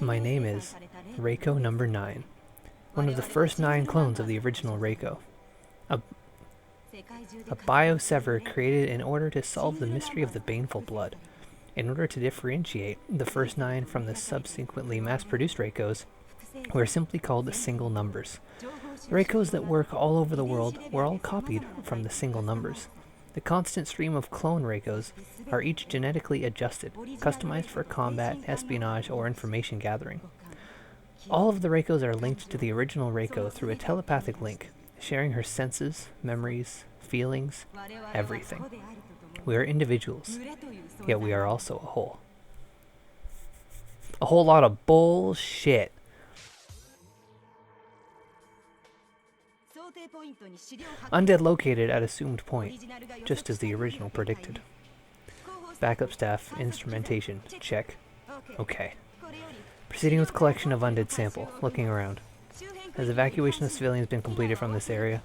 My name is Reiko number 9, one of the first 9 clones of the original Reiko. A, a biosever created in order to solve the mystery of the baneful blood. In order to differentiate the first 9 from the subsequently mass-produced Reikos, we are simply called the single numbers. The Reikos that work all over the world were all copied from the single numbers. The constant stream of clone Reikos are each genetically adjusted, customized for combat, espionage, or information gathering. All of the Reikos are linked to the original Reiko through a telepathic link, sharing her senses, memories, feelings, everything. We are individuals, yet we are also a whole. A whole lot of bullshit. Undead located at assumed point, just as the original predicted. Backup staff, instrumentation, check. Okay. Proceeding with collection of undead sample, looking around. Has evacuation of civilians been completed from this area?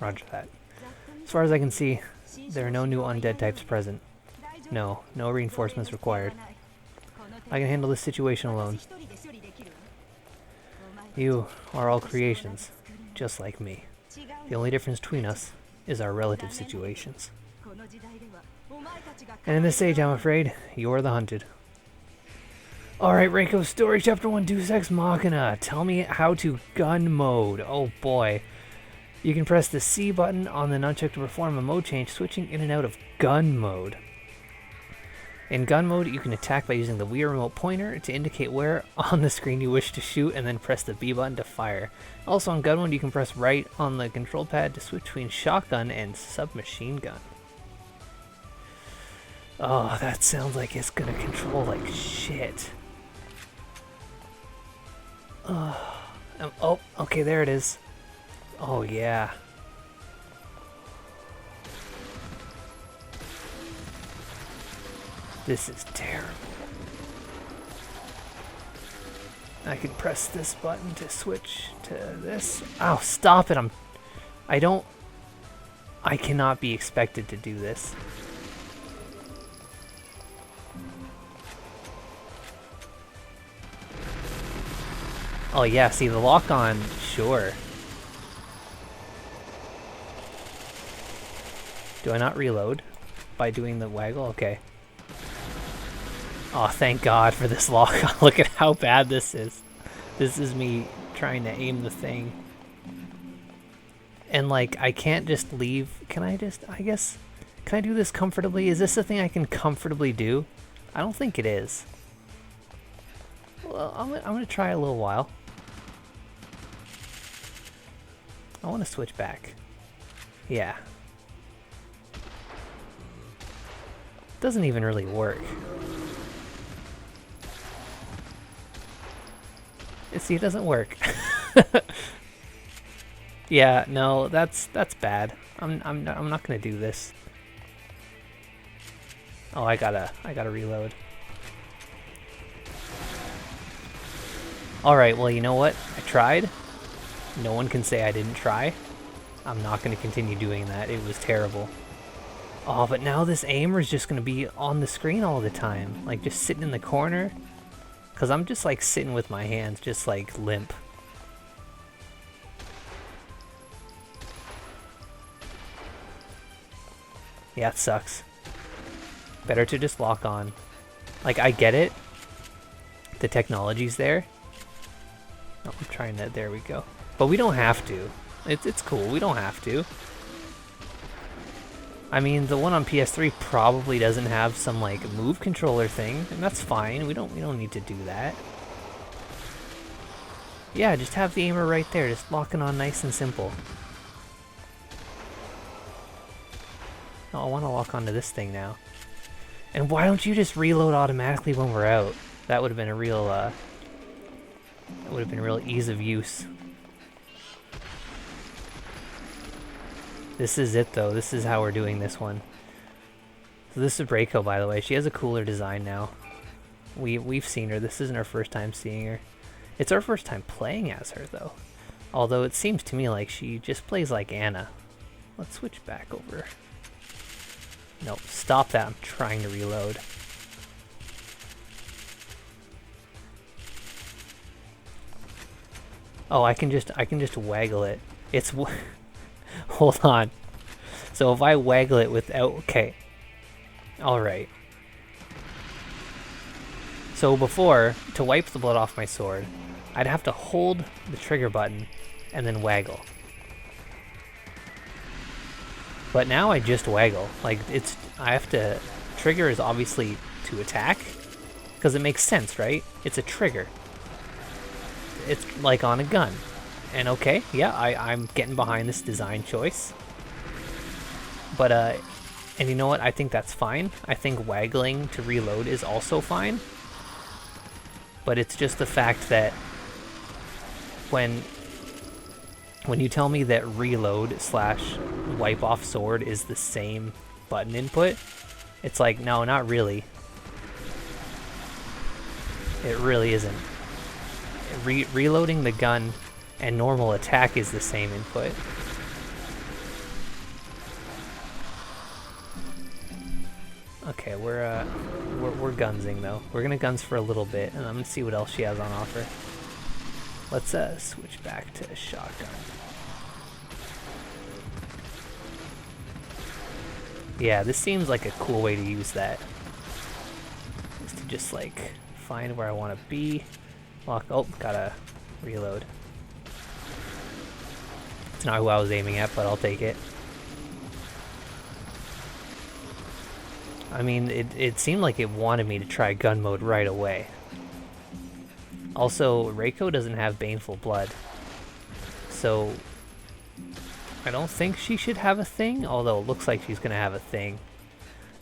Roger that. As far as I can see, there are no new undead types present. No reinforcements required. I can handle this situation alone. You are all creations, just like me. The only difference between us is our relative situations. And in this age, I'm afraid, you're the hunted. Alright, Reiko, story chapter 1, Deus Ex Machina. Tell me how to gun mode. Oh boy. You can press the C button on the nunchuck to perform a mode change, switching in and out of gun mode. In gun mode, you can attack by using the Wii remote pointer to indicate where on the screen you wish to shoot, and then press the B button to fire. Also in gun mode, you can press right on the control pad to switch between shotgun and submachine gun. Oh, that sounds like it's gonna control like shit. Oh, okay, there it is. Oh yeah. This is terrible. I can press this button to switch to this. Oh, stop it. I cannot be expected to do this. Oh yeah, see the lock on, sure. Do I not reload by doing the waggle? Okay. Oh, thank God for this lock. Look at how bad this is. This is me trying to aim the thing. And like, I can't just leave. Can I just, I guess, can I do this comfortably? Is this a thing I can comfortably do? I don't think it is. Well, I'm gonna try a little while. I want to switch back. Yeah. Doesn't even really work. See, it doesn't work. Yeah, no, that's bad. I'm not gonna do this. Oh, I gotta reload. All right, well, you know what? I tried. No one can say I didn't try. I'm not gonna continue doing that. It was terrible. Oh, but now this aimer is just gonna be on the screen all the time, like just sitting in the corner. Cause I'm just like sitting with my hands just like limp. Yeah, it sucks. Better to just lock on. Like, I get it. The technology's there. Oh, I'm trying that. There we go. But we don't have to. It's cool. We don't have to. I mean, the one on PS3 probably doesn't have some like move controller thing, and that's fine. We don't need to do that. Yeah, just have the aimer right there, just locking on nice and simple. Oh, I want to lock onto this thing now. And why don't you just reload automatically when we're out? That would have been a real ease of use. This is it though. This is how we're doing this one. So this is Reiko, by the way. She has a cooler design now. We've seen her. This isn't our first time seeing her. It's our first time playing as her though. Although it seems to me like she just plays like Anna. Let's switch back over. No, stop that. I'm trying to reload. Oh, I can just waggle it. It's hold on. So if I waggle it without, okay. All right. So before, to wipe the blood off my sword, I'd have to hold the trigger button and then waggle. But now I just waggle. Like, I have to, trigger is obviously to attack, because it makes sense, right? It's a trigger. It's like on a gun. And okay, yeah, I'm getting behind this design choice. But, and you know what? I think that's fine. I think waggling to reload is also fine. But it's just the fact that when you tell me that reload / wipe off sword is the same button input, it's like, no, not really. It really isn't. Reloading the gun and normal attack is the same input. Okay, we're gunsing though. We're gonna guns for a little bit, and I'm gonna see what else she has on offer. Let's switch back to shotgun. Yeah, this seems like a cool way to use that. Is to just like find where I want to be. Lock. Oh, gotta reload. It's not who I was aiming at, but I'll take it. I mean, it seemed like it wanted me to try gun mode right away. Also, Reiko doesn't have baneful blood, so I don't think she should have a thing, although it looks like she's gonna have a thing.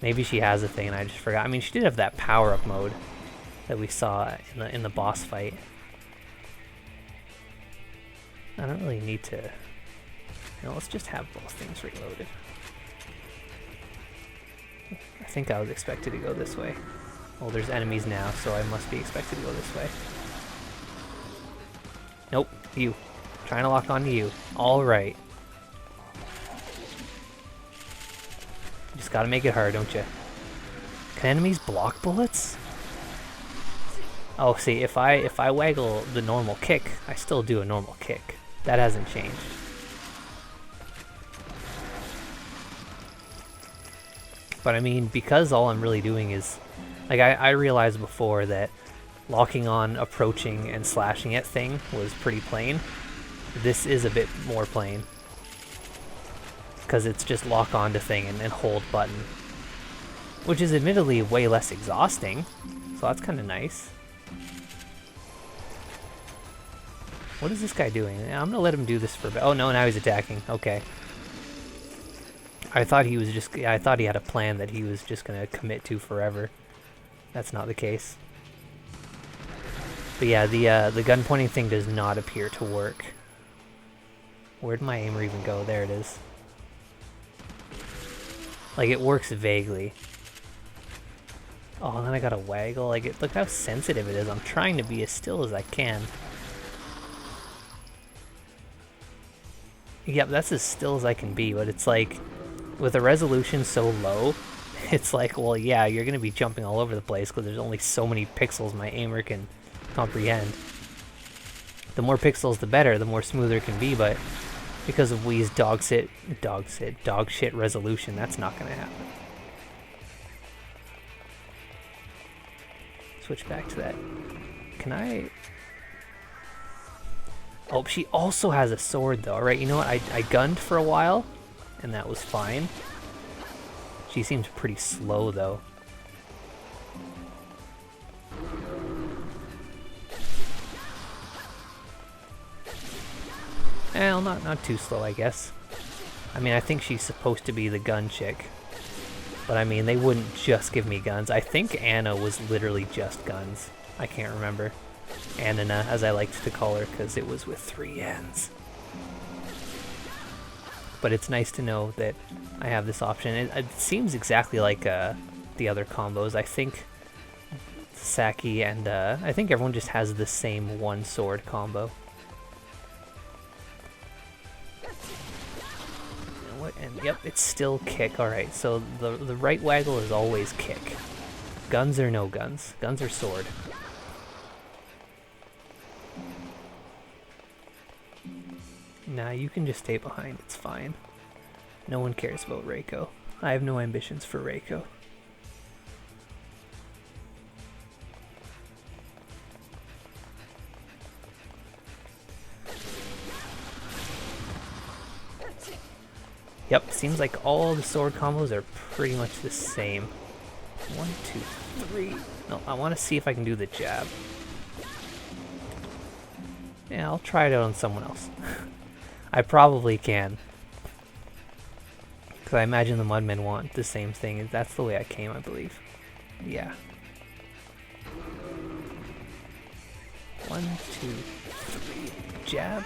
Maybe she has a thing and I just forgot. I mean, she did have that power-up mode that we saw in the boss fight. I don't really need to... You know, let's just have both things reloaded. I think I was expected to go this way. Well, there's enemies now, so I must be expected to go this way. Nope, you. Trying to lock onto you. Alright. Just gotta make it hard, don't you? Can enemies block bullets? Oh, see, if I waggle the normal kick, I still do a normal kick. That hasn't changed. But I mean, because all I'm really doing is... Like, I realized before that locking on, approaching, and slashing at thing was pretty plain. This is a bit more plain. Because it's just lock on to thing and hold button. Which is admittedly way less exhausting, so that's kind of nice. What is this guy doing? I'm gonna let him do this for a bit. Oh no, now he's attacking. Okay. I thought he was just... I thought he had a plan that he was just gonna commit to forever. That's not the case. But yeah, the gun pointing thing does not appear to work. Where'd my aimer even go? There it is. Like, it works vaguely. Oh, and then I gotta waggle. Like, look how sensitive it is. I'm trying to be as still as I can. Yep, that's as still as I can be, but it's like, with a resolution so low, it's like, well, yeah, you're gonna be jumping all over the place because there's only so many pixels my aimer can comprehend. The more pixels, the better, the more smoother it can be, but because of Wii's dog shit resolution, that's not gonna happen. Switch back to that. Can I... Oh, she also has a sword though, right? You know what, I gunned for a while, and that was fine. She seems pretty slow though. Well, not too slow, I guess. I mean, I think she's supposed to be the gun chick. But I mean, they wouldn't just give me guns. I think Anna was literally just guns. I can't remember. Anna, as I liked to call her, because it was with 3 N's. But it's nice to know that I have this option. It seems exactly like the other combos. I think Saki and I think everyone just has the same one sword combo. And yep, it's still kick. Alright, so the right waggle is always kick. Guns or no guns. Guns or sword. Nah, you can just stay behind, it's fine. No one cares about Reiko. I have no ambitions for Reiko. Yep, seems like all the sword combos are pretty much the same. 1, 2, 3. No, I want to see if I can do the jab. Yeah, I'll try it out on someone else. I probably can. Because I imagine the Mudmen want the same thing. That's the way I came, I believe. Yeah. 1, 2, 3. Jab.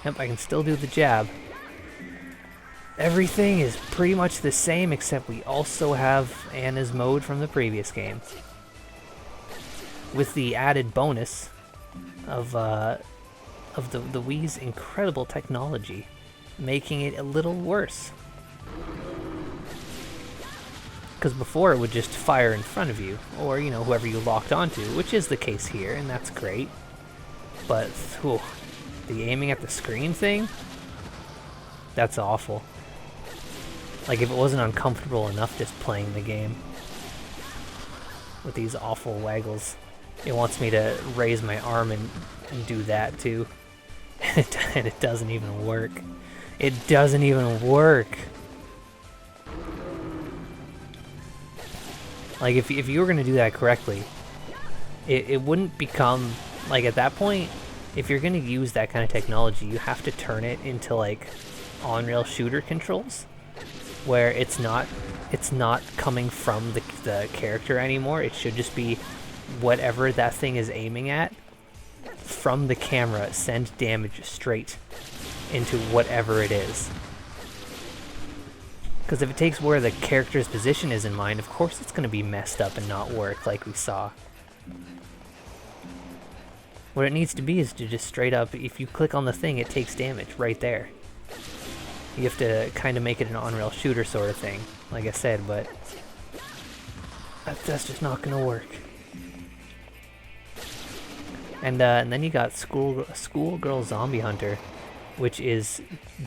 Yep, I can still do the jab. Everything is pretty much the same, except we also have Anna's mode from the previous game. With the added bonus of the Wii's incredible technology, making it a little worse. Because before it would just fire in front of you, or, you know, whoever you locked onto, which is the case here, and that's great. But, whew, the aiming at the screen thing? That's awful. Like, if it wasn't uncomfortable enough just playing the game with these awful waggles, it wants me to raise my arm and do that too. And it doesn't even work. It doesn't even work! Like, if you were gonna do that correctly, it wouldn't become... Like, at that point, if you're gonna use that kind of technology, you have to turn it into, like, on-rail shooter controls, where it's not coming from the character anymore. It should just be whatever that thing is aiming at, from the camera, send damage straight into whatever it is. Because if it takes where the character's position is in mind, of course it's going to be messed up and not work like we saw. What it needs to be is to just straight up, if you click on the thing, it takes damage right there. You have to kind of make it an on-rail shooter sort of thing, like I said, but that's just not going to work. And then you got Schoolgirl Zombie Hunter, which is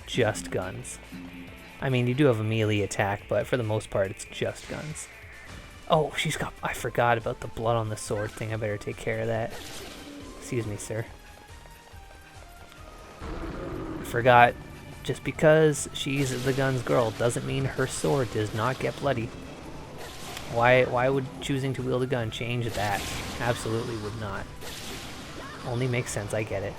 just guns. I mean, you do have a melee attack, but for the most part, it's just guns. Oh, she's got... I forgot about the blood on the sword thing. I better take care of that. Excuse me, sir. I forgot. Just because she's the guns girl doesn't mean her sword does not get bloody. Why would choosing to wield a gun change that? Absolutely would not. Only makes sense, I get it.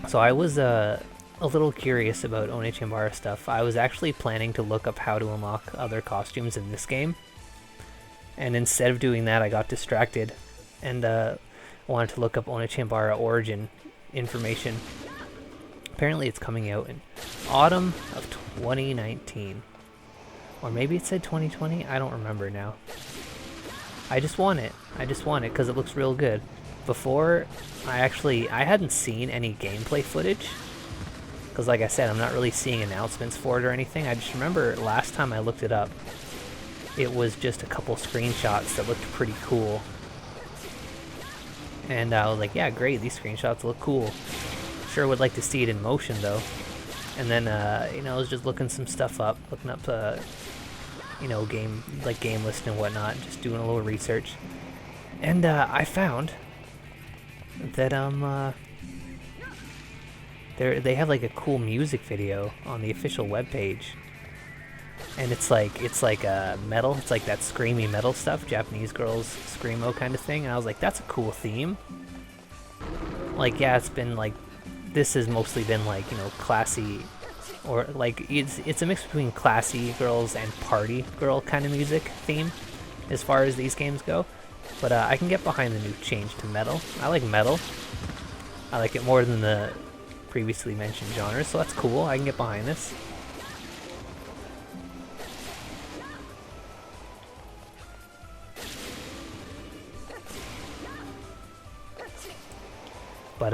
So I was a little curious about Onechanbara stuff. I was actually planning to look up how to unlock other costumes in this game. And instead of doing that, I got distracted and wanted to look up Onechanbara origin information. Apparently it's coming out in autumn of 2019. Or maybe it said 2020? I don't remember now. I just want it. I just want it because it looks real good. Before, I hadn't seen any gameplay footage. Because like I said, I'm not really seeing announcements for it or anything. I just remember last time I looked it up, it was just a couple screenshots that looked pretty cool. And I was like, yeah, great, these screenshots look cool. Sure would like to see it in motion though. And then, you know, I was just looking some stuff up, looking up, you know, game list and whatnot, just doing a little research. And I found that they have like a cool music video on the official webpage, and it's like metal. It's like that screamy metal stuff, Japanese girls screamo kind of thing. And I was like, that's a cool theme. Like, yeah, it's been like, this has mostly been like, you know, classy, or like it's a mix between classy girls and party girl kind of music theme as far as these games go. But I can get behind the new change to metal. I like metal. I like it more than the previously mentioned genres, so that's cool. I can get behind this. But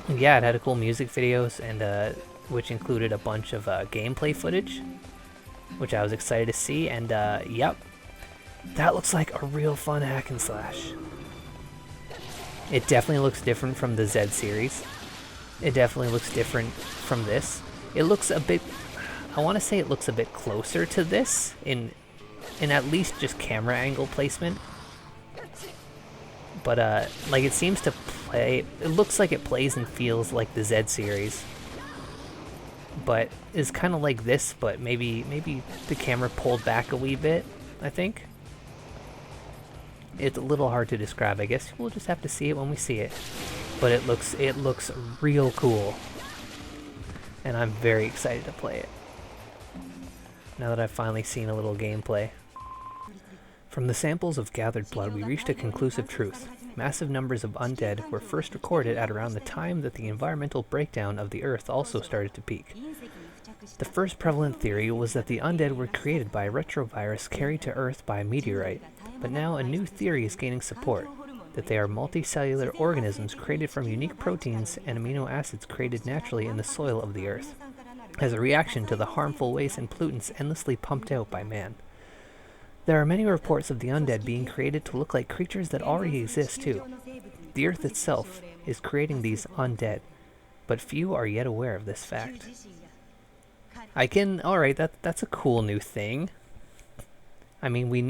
yeah, it had a cool music videos, and which included a bunch of gameplay footage, which I was excited to see. And yep, That looks like a real fun hack and slash. It definitely looks different from the Z series. It definitely looks different from this. It looks a bit, I want to say it looks a bit closer to this in at least just camera angle placement. But like it seems to play, it looks like it plays and feels like the Z series. But is kind of like this, but maybe the camera pulled back a wee bit, I think. It's a little hard to describe. I guess we'll just have to see it when we see it. But it looks real cool. And I'm very excited to play it. Now that I've finally seen a little gameplay. From the samples of gathered blood, we reached a conclusive truth. Massive numbers of undead were first recorded at around the time that the environmental breakdown of the Earth also started to peak. The first prevalent theory was that the undead were created by a retrovirus carried to Earth by a meteorite, but now a new theory is gaining support, that they are multicellular organisms created from unique proteins and amino acids created naturally in the soil of the Earth, as a reaction to the harmful waste and pollutants endlessly pumped out by man. There are many reports of the undead being created to look like creatures that already exist too. The Earth itself is creating these undead, but few are yet aware of this fact. Alright, that's a cool new thing. I mean, we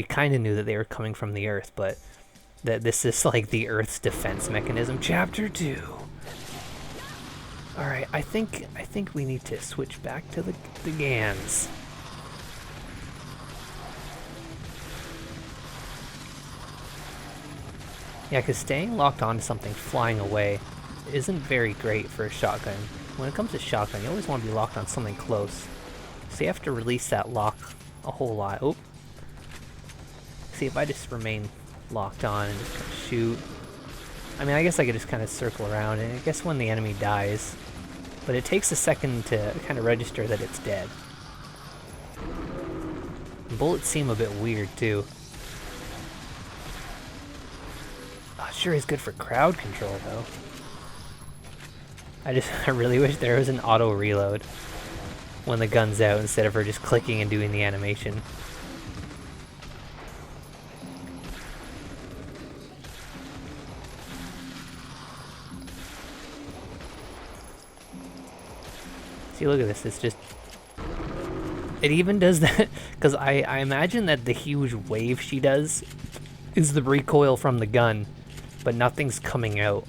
kinda knew that they were coming from the Earth, but that this is like the Earth's defense mechanism. Chapter 2! Alright, I think we need to switch back to the GANs. Yeah, because staying locked onto something flying away isn't very great for a shotgun. When it comes to shotgun, you always want to be locked on something close. So you have to release that lock a whole lot. Oh. See, if I just remain locked on and just kind of shoot. I mean, I guess I could just kind of circle around, and I guess when the enemy dies. But it takes a second to kind of register that it's dead. Bullets seem a bit weird, too. Sure is good for crowd control though. I really wish there was an auto reload when the gun's out instead of her just clicking and doing the animation. See, look at this, it's just... It even does that, because I imagine that the huge wave she does is the recoil from the gun. But nothing's coming out.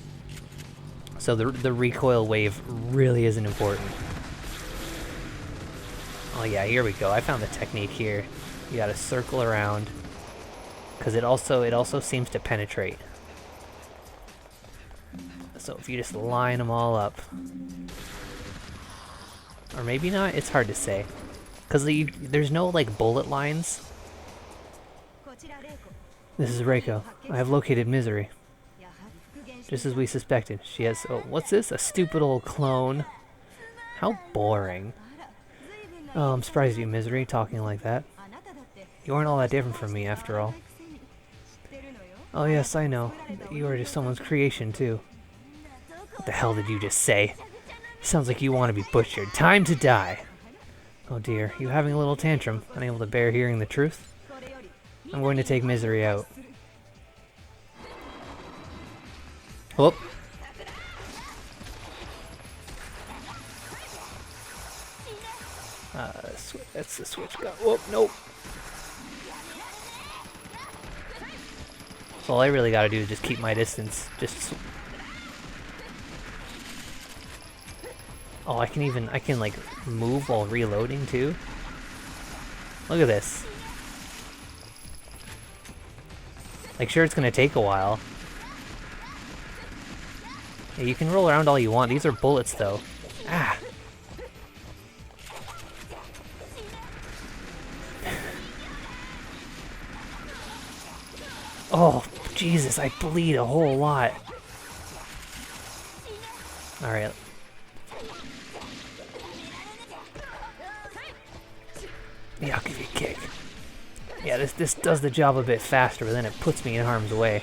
So the recoil wave really isn't important. Oh yeah, here we go. I found the technique here. You gotta circle around. Because it also seems to penetrate. So if you just line them all up. Or maybe not, it's hard to say. Because there's no like bullet lines. This is Reiko. I have located Misery. Just as we suspected. She has... Oh, what's this? A stupid old clone. How boring. Oh, I'm surprised you, Misery, talking like that. You aren't all that different from me, after all. Oh yes, I know. You are just someone's creation, too. What the hell did you just say? Sounds like you want to be butchered. Time to die! Oh dear, you having a little tantrum, unable to bear hearing the truth? I'm going to take Misery out. Whoop. That's the switch gun. Whoop, nope. So all I really gotta do is just keep my distance. Oh, I can like move while reloading too. Look at this. Like, sure, it's gonna take a while. Yeah, you can roll around all you want. These are bullets, though. Ah! Oh, Jesus, I bleed a whole lot. Alright. Yeah, I'll give you a kick. Yeah, this does the job a bit faster, but then it puts me in harm's way.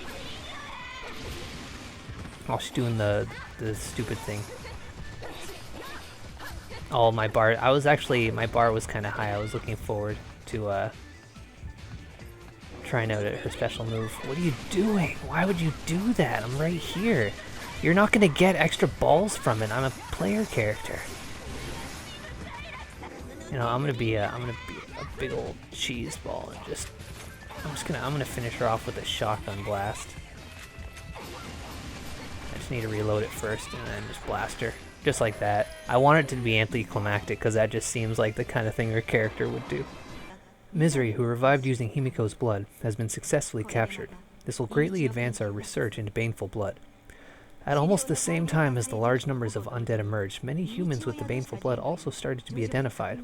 Oh, she's doing the stupid thing. Oh, my bar was kind of high. I was looking forward to trying out her special move. What are you doing? Why would you do that? I'm right here. You're not gonna get extra balls from it. I'm a player character. You know, I'm gonna be a big old cheese ball and just I'm gonna finish her off with a shotgun blast. I just need to reload it first and then just blast her. Just like that. I want it to be anticlimactic because that just seems like the kind of thing her character would do. Misery, who revived using Himiko's blood, has been successfully captured. This will greatly advance our research into baneful blood. At almost the same time as the large numbers of undead emerged, many humans with the baneful blood also started to be identified.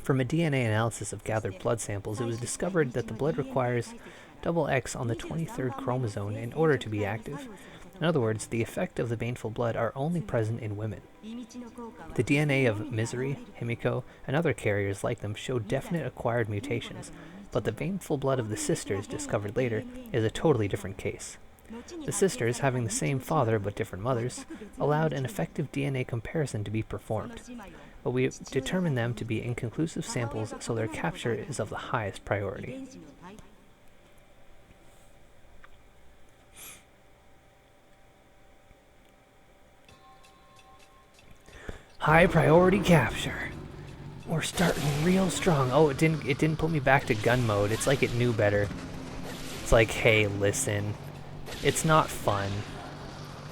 From a DNA analysis of gathered blood samples, it was discovered that the blood requires XX on the 23rd chromosome in order to be active. In other words, the effect of the baneful blood are only present in women. The DNA of Misery, Himiko, and other carriers like them show definite acquired mutations, but the baneful blood of the sisters, discovered later, is a totally different case. The sisters, having the same father but different mothers, allowed an effective DNA comparison to be performed, but we determined them to be inconclusive samples, so their capture is of the highest priority. High priority capture. We're starting real strong. Oh, it didn't put me back to gun mode. It's like it knew better. It's like, hey, listen. It's not fun.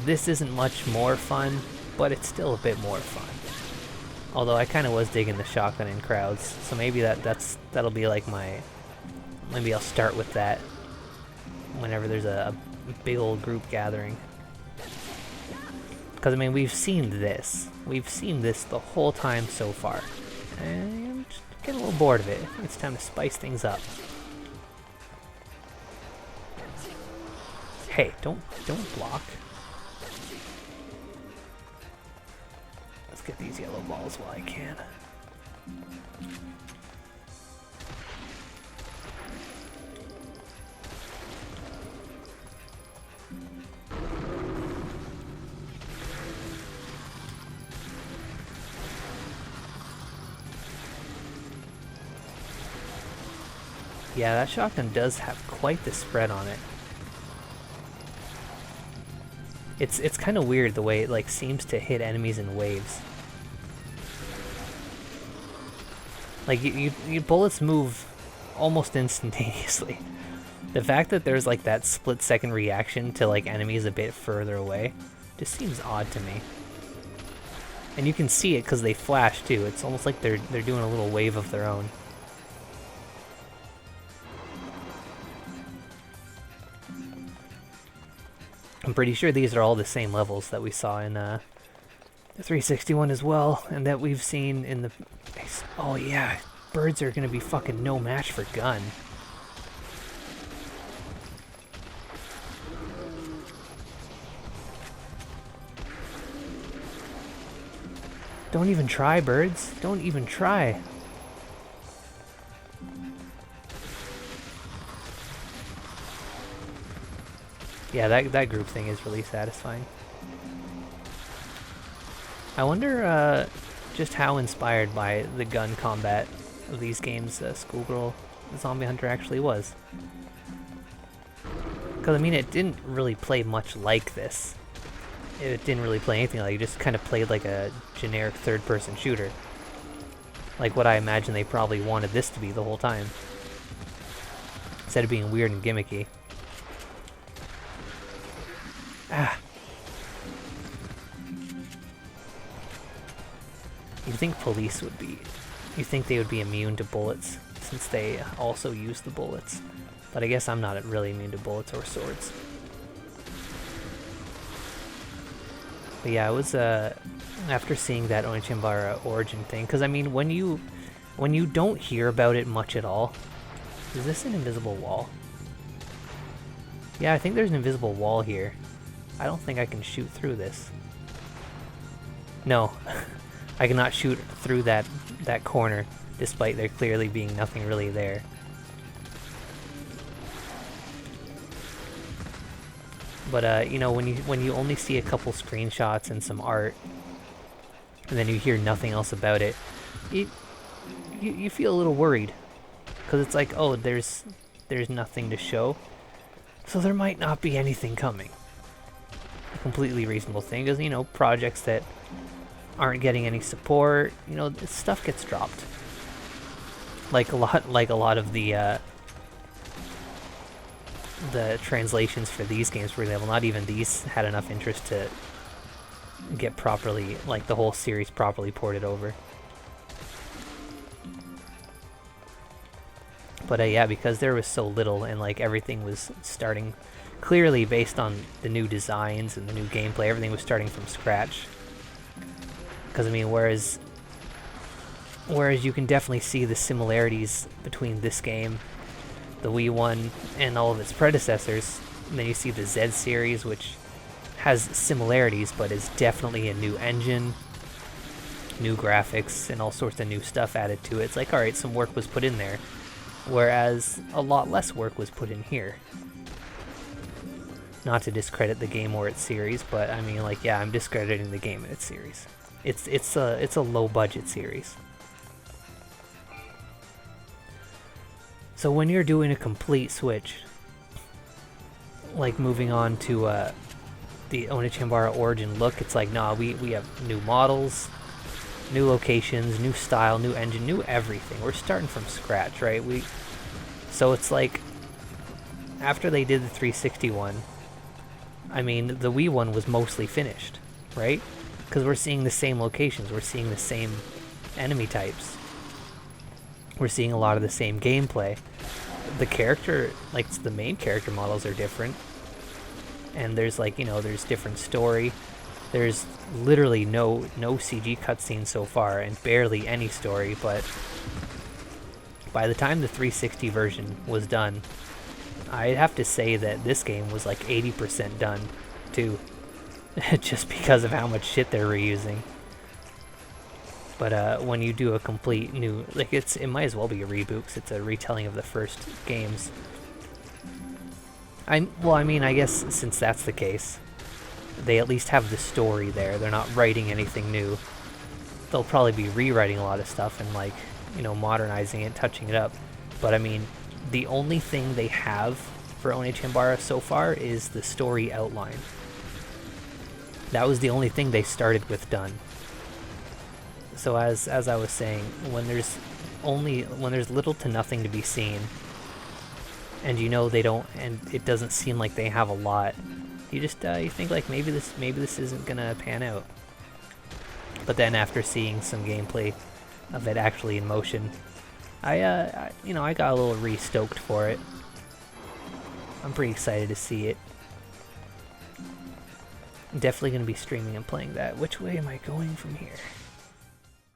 This isn't much more fun, but it's still a bit more fun. Although I kind of was digging the shotgun in crowds, so maybe that'll be like my... Maybe I'll start with that whenever there's a big old group gathering. Because, I mean, we've seen this. We've seen this the whole time so far. And I'm just getting a little bored of it. I think it's time to spice things up. Hey, don't block. Let's get these yellow balls while I can. Yeah, that shotgun does have quite the spread on it. It's kind of weird the way it like seems to hit enemies in waves. Like you bullets move almost instantaneously. The fact that there's like that split-second reaction to like enemies a bit further away just seems odd to me. And you can see it because they flash too. It's almost like they're doing a little wave of their own. I'm pretty sure these are all the same levels that we saw in the 361 as well, and that we've seen in the... Oh yeah, birds are gonna be fucking no match for gun. Don't even try, birds. Don't even try. Yeah, that group thing is really satisfying. I wonder just how inspired by the gun combat of these games Schoolgirl Zombie Hunter actually was. Because, I mean, it didn't really play much like this. It didn't really play anything like it. It just kind of played like a generic third-person shooter. Like what I imagine they probably wanted this to be the whole time. Instead of being weird and gimmicky. Ah. You'd think police would be... You'd think they would be immune to bullets, since they also use the bullets. But I guess I'm not really immune to bullets or swords. But yeah, I was, after seeing that Onechanbara origin thing, because I mean, when you don't hear about it much at all... Is this an invisible wall? Yeah, I think there's an invisible wall here. I don't think I can shoot through this. No, I cannot shoot through that corner, despite there clearly being nothing really there. But you know, when you only see a couple screenshots and some art, and then you hear nothing else about it, you feel a little worried, because it's like, oh, there's there's nothing to show. So there might not be anything coming. A completely reasonable thing is, you know, projects that aren't getting any support, you know, stuff gets dropped. Like a lot of the translations for these games, for example, not even these had enough interest to get properly, like the whole series properly ported over. But yeah, because there was so little and like everything was starting clearly based on the new designs and the new gameplay, everything was starting from scratch. Because I mean, whereas you can definitely see the similarities between this game, the Wii one, and all of its predecessors. And then you see the Z series, which has similarities, but is definitely a new engine, new graphics, and all sorts of new stuff added to it. It's like, alright, some work was put in there, whereas a lot less work was put in here. Not to discredit the game or its series, but I mean, like, yeah, I'm discrediting the game and its series. It's a low budget series. So when you're doing a complete switch, like moving on to the Onechanbara Origin look, it's like, nah, we have new models, new locations, new style, new engine, new everything. We're starting from scratch, right? So it's like, after they did the 360 one, I mean, the Wii one was mostly finished, right? Because we're seeing the same locations, we're seeing the same enemy types, we're seeing a lot of the same gameplay. The character, like the main character models are different, and there's like, you know, there's different story. There's literally no CG cutscenes so far, and barely any story, but by the time the 360 version was done, I'd have to say that this game was like 80% done, too. Just because of how much shit they're reusing. But when you do a complete new, like, it might as well be a reboot, 'cause it's a retelling of the first games. Well, I mean, I guess since that's the case, they at least have the story there. They're not writing anything new. They'll probably be rewriting a lot of stuff and, like, you know, modernizing it, touching it up. But I mean, the only thing they have for Onechanbara so far is the story outline. That was the only thing they started with done. So as I was saying, when there's little to nothing to be seen, and you know they don't, and it doesn't seem like they have a lot, you just you think like maybe this isn't gonna pan out. But then after seeing some gameplay of it actually in motion, I got a little re-stoked for it. I'm pretty excited to see it. I'm definitely gonna be streaming and playing that. Which way am I going from here?